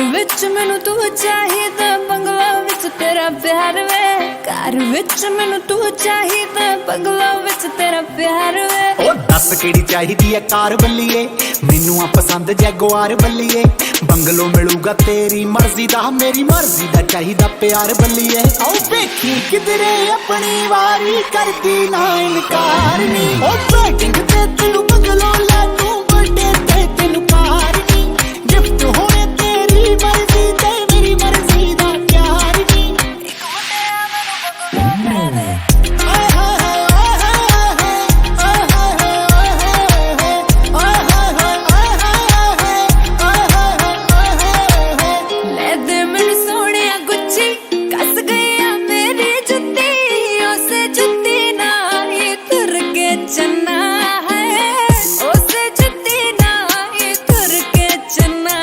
विच मैनू तू चाहिदा, बंगला विच तेरा प्यार वे। घर विच मैनू तू चाहिदा, बंगला विच तेरा प्यार वे। ओ दस केड़ी चाहिदी है कार बल्लीए, मैनू आ पसंद जैगुआर बल्लीए। बंगलो मिलूगा तेरी मर्जी दा, मेरी मर्जी दा चाहिदा प्यार बल्लीए। ओ वेखी किधरे अपनी वारी करदी ना इनकार नी। ओ वेटिंग ते तेनू बंगलो लै दूं, बर्थडे ते तेनू कार नी। गिफ्ट होने तेरी मर्जी ते मेरी मर्जी दा प्यार नी। चन्ना है उसे जुत्ती ना तुर के चन्ना।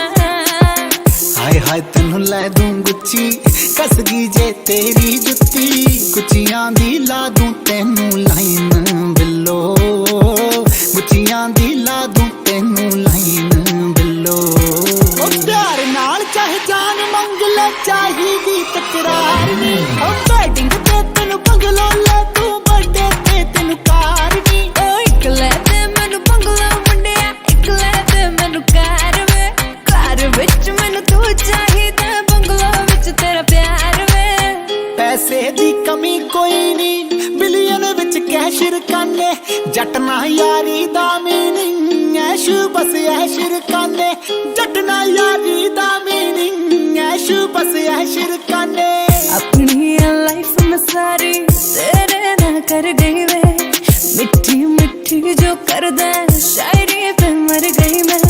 हाय हाय तेनू लै दूं गुच्ची, कस गई जे तेरी जुत्ती। गुच्चियां दी ला दूं तेनू लाइन बिल्लो, गुच्चियां दी ला दूं तेनू लाइन बिल्लो। ओ प्यार नाल चाहे जान मंग ले, चाहिदी तकरार नी। ओ वेडिंग ते तेनू बंगलो लै दूं, बर्थडे ते तेनू कार नी। पैसे दी कमी कोई नहीं, बिलियन विच कैश रकाने। जट ना यारी दा मीनिंग ऐश, बस ऐश रकाने। जट ना यारी दा मीनिंग ऐश, बस ऐश रकाने। अपनी लाइफ में सारी तेरे ना कर गई वे, मिठी मिठी जो कर दे शायरी पे मर गई मैं।